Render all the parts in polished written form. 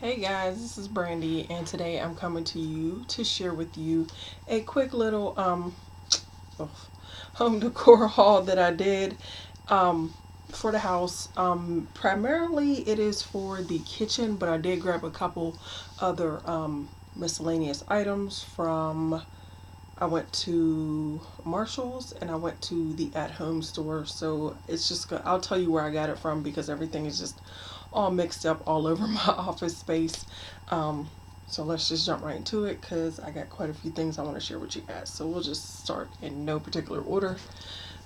Hey guys, this is Brandy, and today I'm coming to you to share with you a quick little home decor haul that I did for the house. Primarily it is for the kitchen, but I did grab a couple other miscellaneous items from. I went to Marshall's and I went to the at-home store. So it's just I'll tell you where I got it from because everything is just all mixed up all over my office space. Um, so let's just jump right into it because I got quite a few things I want to share with you guys. So we'll just start in no particular order.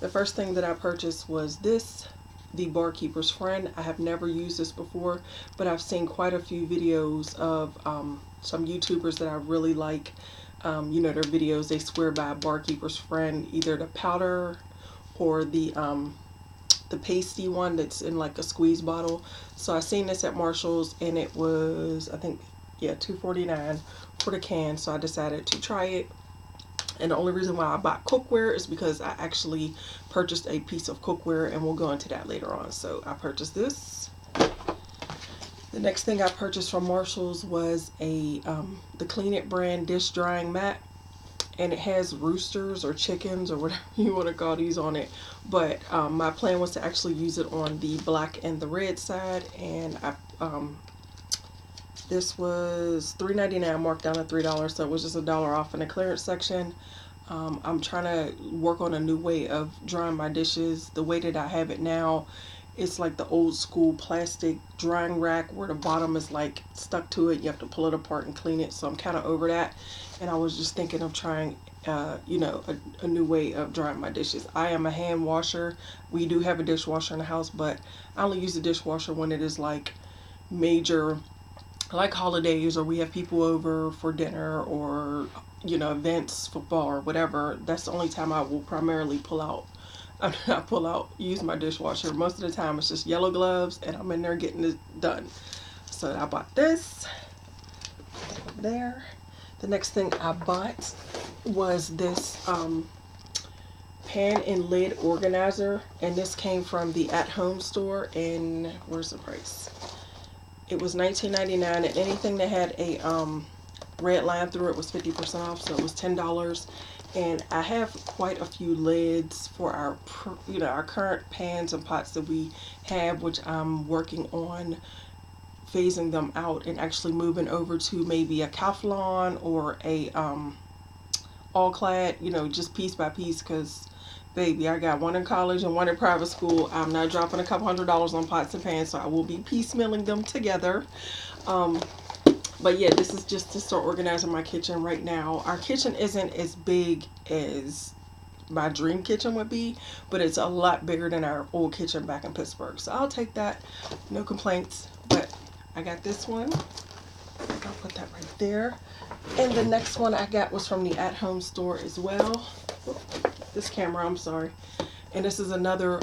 The first thing that I purchased was this, the Barkeeper's Friend. I have never used this before, but I've seen quite a few videos of some YouTubers that I really like. Their videos, they swear by Barkeeper's Friend, either the powder or the pasty one that's in like a squeeze bottle. So I seen this at Marshall's and it was, I think, yeah, $2.49 for the can. So I decided to try it. And the only reason why I bought cookware is because I actually purchased a piece of cookware, and we'll go into that later on. So I purchased this. The next thing I purchased from Marshall's was the Clean It brand dish drying mat, and it has roosters or chickens or whatever you want to call these on it. But my plan was to actually use it on the black and the red side, and this was $3.99 marked down to $3, so it was just $1 off in the clearance section. I'm trying to work on a new way of drying my dishes. The way that I have it now, it's like the old school plastic drying rack where the bottom is like stuck to it. You have to pull it apart and clean it. So I'm kind of over that. And I was just thinking of trying, a new way of drying my dishes. I am a hand washer. We do have a dishwasher in the house, but I only use the dishwasher when it is like major, like holidays, or we have people over for dinner, or events, football or whatever. That's the only time I will primarily pull out use my dishwasher. Most of the time it's just yellow gloves and I'm in there getting it done. So I bought this there. The next thing I bought was this pan and lid organizer, and this came from the at-home store. And where's the price? It was $19.99, and anything that had a red line through it was 50% off, so it was $10. And I have quite a few lids for our current pans and pots that we have, which I'm working on phasing them out and actually moving over to maybe a Calphalon or a all clad, just piece by piece, because baby, I got one in college and one in private school. I'm not dropping a couple $100s on pots and pans, so I will be piecemealing them together. But yeah, this is just to start organizing my kitchen right now. Our kitchen isn't as big as my dream kitchen would be, but it's a lot bigger than our old kitchen back in Pittsburgh. So I'll take that, no complaints. But I got this one. I'll put that right there. And the next one I got was from the at-home store as well. This camera, I'm sorry. And this is another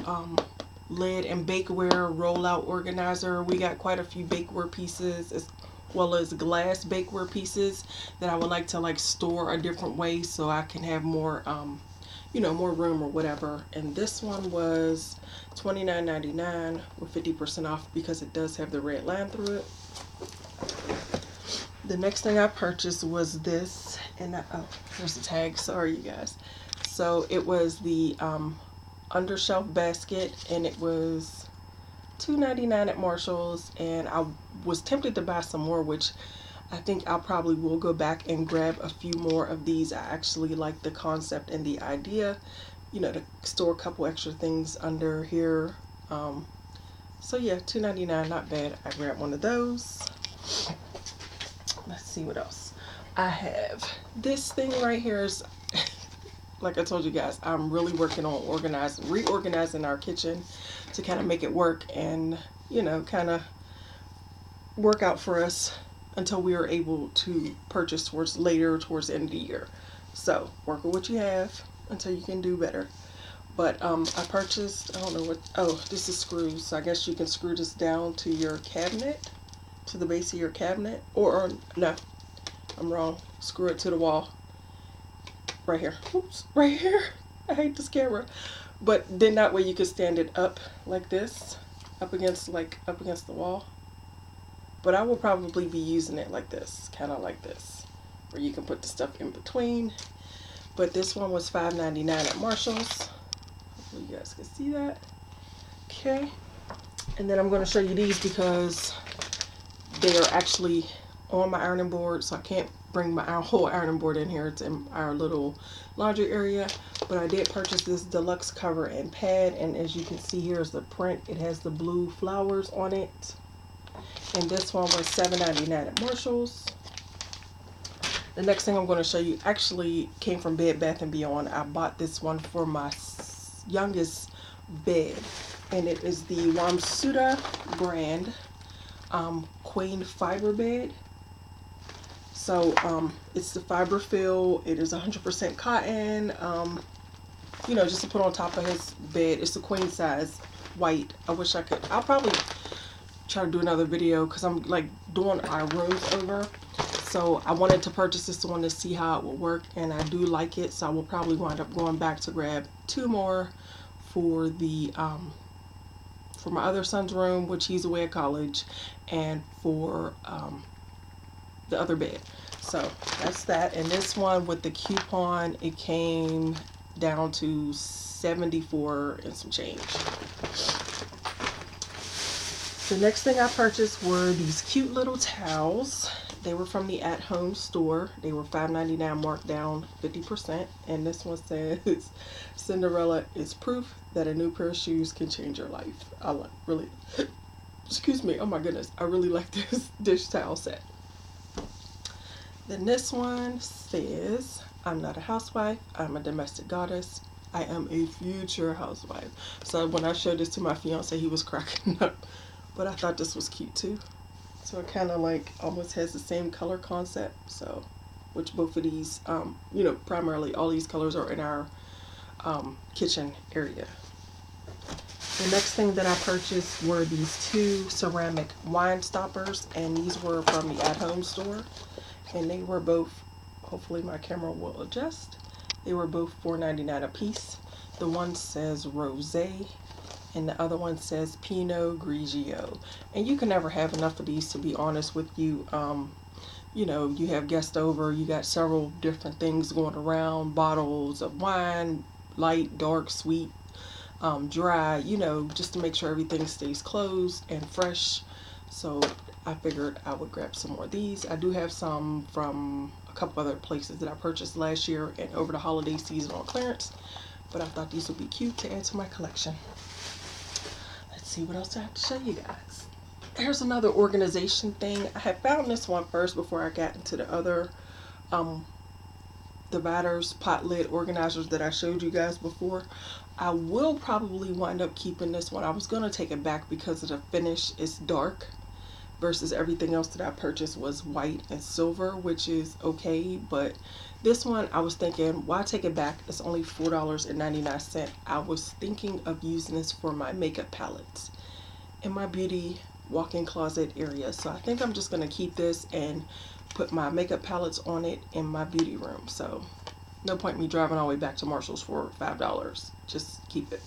lid and bakeware rollout organizer. We got quite a few bakeware pieces as well as glass bakeware pieces that I would like to like store a different way so I can have more more room or whatever. And this one was $29.99 with 50% off because it does have the red line through it. The next thing I purchased was this, and here's the tag. Sorry, you guys. So it was the undershelf basket, and it was $2.99 at Marshall's, and I was tempted to buy some more, which I think I'll probably will go back and grab a few more of these. I actually like the concept and the idea, to store a couple extra things under here. So yeah, $2.99, not bad. I grabbed one of those. Let's see what else I have. This thing right here is like I told you guys, I'm really working on reorganizing our kitchen to kind of make it work and, kind of work out for us until we are able to purchase towards the end of the year. So work with what you have until you can do better. But I purchased, I don't know what, oh, this is screws. So I guess you can screw this down to your cabinet, to the base of your cabinet, or no, I'm wrong. Screw it to the wall. Right here. Oops, right here. I hate this camera. But then that way you can stand it up like this, up against the wall. but I will probably be using it like this, kind of like this, where you can put the stuff in between. But this one was $5.99 at Marshall's. Hopefully you guys can see that. Okay, and then I'm going to show you these because they are actually on my ironing board, so I can't bring my whole ironing board in here. It's in our little laundry area, but I did purchase this deluxe cover and pad, and as you can see, here's the print. It has the blue flowers on it, and this one was $7.99 at Marshall's. The next thing I'm going to show you actually came from Bed Bath & Beyond. I bought this one for my youngest bed, and it is the Wamsuda brand Queen Fiber Bed. So it's the fiber fill. It is 100% cotton. You know, just to put on top of his bed. It's the queen size white. I wish I could. I'll probably try to do another video because I'm like doing our rooms over. So I wanted to purchase this one to see how it will work, and I do like it. So I will probably wind up going back to grab 2 more for the for my other son's room, which he's away at college, and for the other bed. So that's that. And this one with the coupon, it came down to $74 and some change. The next thing I purchased were these cute little towels. They were from the At Home store. They were $5.99 marked down 50%. And this one says, Cinderella is proof that a new pair of shoes can change your life. I really, excuse me, oh my goodness, I really like this dish towel set. Then this one says, I'm not a housewife, I'm a domestic goddess. I am a future housewife. So when I showed this to my fiance, he was cracking up. But I thought this was cute too. So it kind of like almost has the same color concept. So, which both of these, you know, primarily all these colors are in our kitchen area. The next thing that I purchased were these 2 ceramic wine stoppers, and these were from the At Home store. And they were both, hopefully my camera will adjust, they were both $4.99 a piece. The one says Rosé, and the other one says Pinot Grigio. And you can never have enough of these, to be honest with you. You know, you have guests over, you got several different things going around, bottles of wine, light, dark, sweet, dry, you know, just to make sure everything stays closed and fresh. So I figured I would grab some more of these. I do have some from a couple other places that I purchased last year and over the holiday season on clearance, but I thought these would be cute to add to my collection. Let's see what else I have to show you guys. Here's another organization thing. I had found this one first before I got into the other dividers, pot lid organizers that I showed you guys before. I will probably wind up keeping this one. I was going to take it back because of the finish. It's dark versus everything else that I purchased was white and silver, which is okay, but this one I was thinking, why take it back? It's only $4.99. I was thinking of using this for my makeup palettes in my beauty walk-in closet area. So I think I'm just going to keep this and put my makeup palettes on it in my beauty room. So no point me driving all the way back to Marshall's for $5. Just keep it.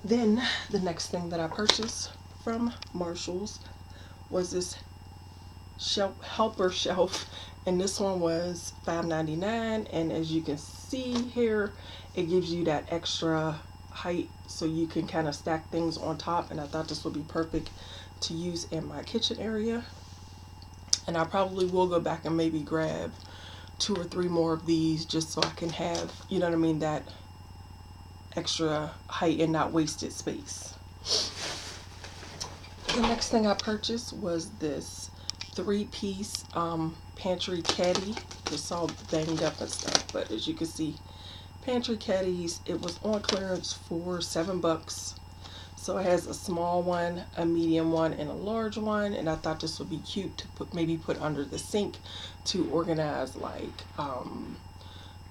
Then the next thing that I purchased from Marshall's was this helper shelf, and this one was $5.99, and as you can see here, it gives you that extra height so you can kind of stack things on top, and I thought this would be perfect to use in my kitchen area. And I probably will go back and maybe grab 2 or 3 more of these just so I can have, you know what I mean, that extra height and not wasted space. The next thing I purchased was this 3-piece Pantry Caddy. It's all banged up and stuff, but as you can see, Pantry Caddies, it was on clearance for $7. So it has a small one, a medium one, and a large one, and I thought this would be cute to maybe put under the sink to organize like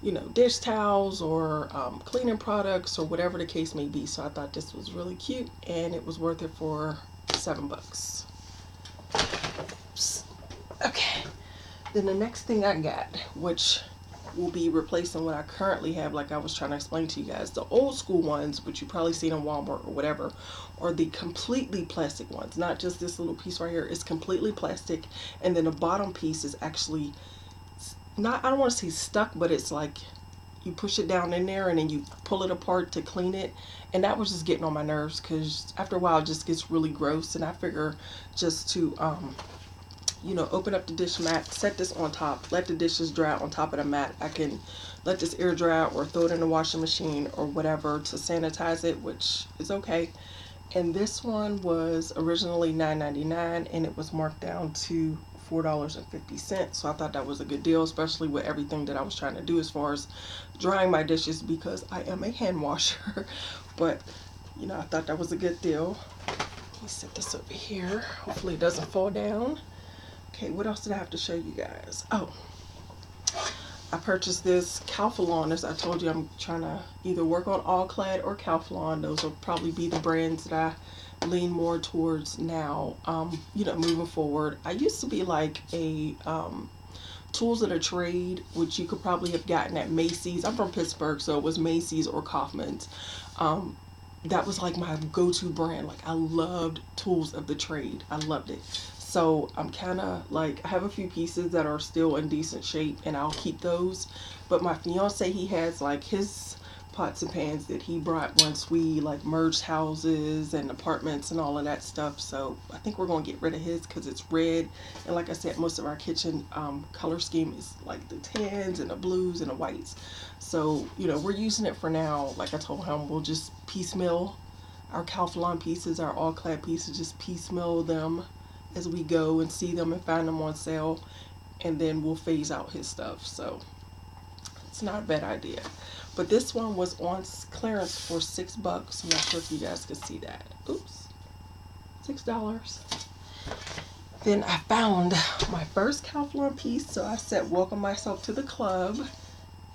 you know, dish towels or cleaning products or whatever the case may be. So I thought this was really cute, and it was worth it for $7. Oops. Okay, then the next thing I got, which will be replacing what I currently have, like I was trying to explain to you guys. The old school ones, which you probably seen in Walmart or whatever, are the completely plastic ones. Not just this little piece right here. It's completely plastic, and then the bottom piece is actually not, I don't want to say stuck, but it's like you push it down in there and then you pull it apart to clean it. And that was just getting on my nerves, because after a while it just gets really gross. And I figure just to you know, open up the dish mat, set this on top, let the dishes dry on top of the mat. I can let this air dry or throw it in the washing machine or whatever to sanitize it, which is okay. And this one was originally $9.99 and it was marked down to $4.50. So I thought that was a good deal, especially with everything that I was trying to do as far as drying my dishes, because I am a hand washer. But you know, I thought that was a good deal. Let me set this over here. Hopefully it doesn't fall down. Okay, what else did I have to show you guys? Oh, I purchased this Calphalon. As I told you, I'm trying to either work on All Clad or Calphalon. Those will probably be the brands that I lean more towards now, you know, moving forward. I used to be like a tools of the trade, which you could probably have gotten at Macy's. I'm from Pittsburgh, so it was Macy's or Kaufman's. That was like my go-to brand. Like, I loved tools of the trade. I loved it. So I'm kind of like, I have a few pieces that are still in decent shape and I'll keep those. But my fiance, he has like his pots and pans that he brought once we like merged houses and apartments and all of that stuff. So I think we're going to get rid of his because it's red. And like I said, most of our kitchen color scheme is like the tans and the blues and the whites. So, you know, we're using it for now. Like I told him, we'll just piecemeal our Calphalon pieces, our All Clad pieces, just piecemeal them as we go and see them and find them on sale, and then we'll phase out his stuff. So it's not a bad idea. But this one was on clearance for $6. I'm not sure if you guys can see that. Oops, $6. Then I found my first Calphalon piece, so I said welcome myself to the club.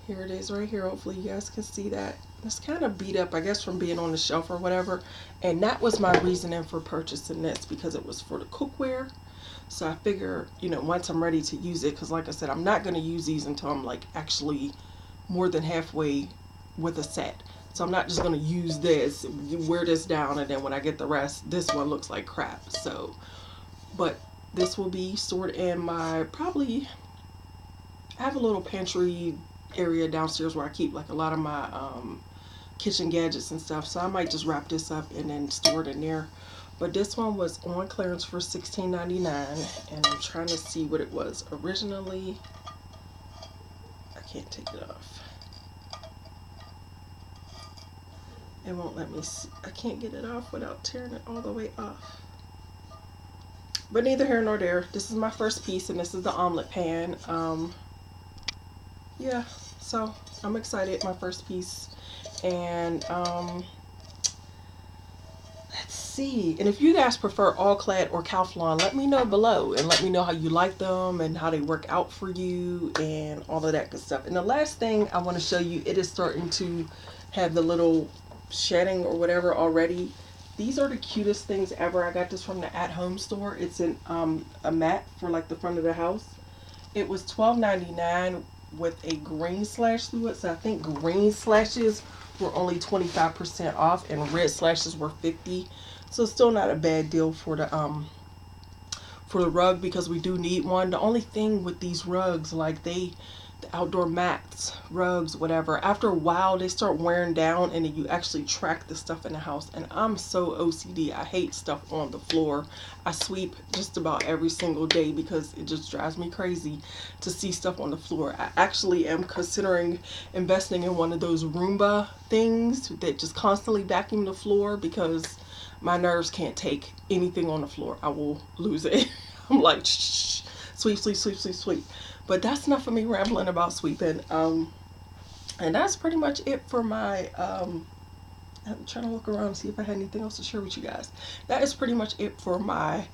Here it is right here. Hopefully you guys can see that. It's kind of beat up, I guess, from being on the shelf or whatever. And that was my reasoning for purchasing this, because it was for the cookware. So I figure, you know, once I'm ready to use it, because like I said, I'm not going to use these until I'm like actually more than halfway with a set. So I'm not just going to use this, wear this down, and then when I get the rest, this one looks like crap. So, but this will be stored in my, probably, I have a little pantry area downstairs where I keep like a lot of my kitchen gadgets and stuff, so I might just wrap this up and then store it in there. But this one was on clearance for $16.99, and I'm trying to see what it was originally. I can't take it off. It won't let me see. I can't get it off without tearing it all the way off. But neither here nor there. This is my first piece, and this is the omelet pan. Yeah, so I'm excited. My first piece. And let's see. And if you guys prefer All Clad or Calphalon, let me know below, and let me know how you like them and how they work out for you and all of that good stuff. And the last thing I want to show you, it is starting to have the little shedding or whatever already. These are the cutest things ever. I got this from the At Home store. It's in a mat for like the front of the house. It was $12.99 with a green slash through it. So I think green slashes were only 25% off and red slashes were 50. So still not a bad deal for the rug, because we do need one. The only thing with these rugs, like the outdoor mats, rugs, whatever, after a while they start wearing down, and then you actually track the stuff in the house. And I'm so OCD. I hate stuff on the floor. I sweep just about every single day because it just drives me crazy to see stuff on the floor. I actually am considering investing in one of those Roomba things that just constantly vacuum the floor, because my nerves can't take anything on the floor. I will lose it. I'm like, shh, sweep, sweep, sweep, sweep, sweep. But that's enough of me rambling about sweeping. And that's pretty much it for my, I'm trying to look around and see if I had anything else to share with you guys. That is pretty much it for my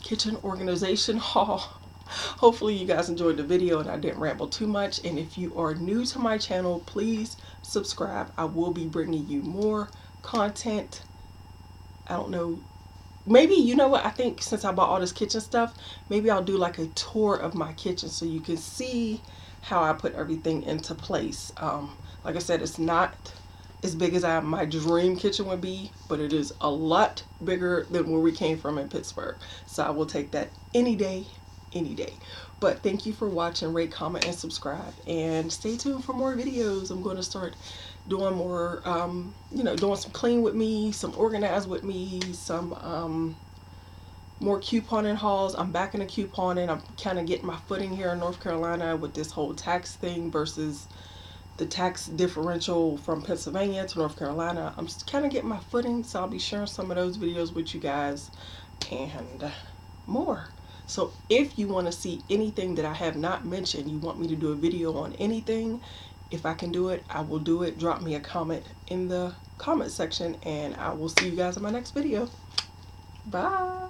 kitchen organization haul. Hopefully you guys enjoyed the video and I didn't ramble too much. And if you are new to my channel, please subscribe. I will be bringing you more content. I don't know maybe, you know what, I think since I bought all this kitchen stuff, maybe I'll do like a tour of my kitchen so you can see how I put everything into place. Like I said, it's not as big as my dream kitchen would be, but it is a lot bigger than where we came from in Pittsburgh. So I will take that any day, any day. But thank you for watching. Rate, comment, and subscribe. And stay tuned for more videos. I'm going to start doing more, doing some clean with me, some organize with me, some more couponing hauls. I'm back in the couponing. I'm kind of getting my footing here in North Carolina with this whole tax thing versus the tax differential from Pennsylvania to North Carolina. I'm kind of getting my footing, so I'll be sharing some of those videos with you guys and more. So if you want to see anything that I have not mentioned, you want me to do a video on anything, if I can do it, I will do it. Drop me a comment in the comment section and I will see you guys in my next video. Bye.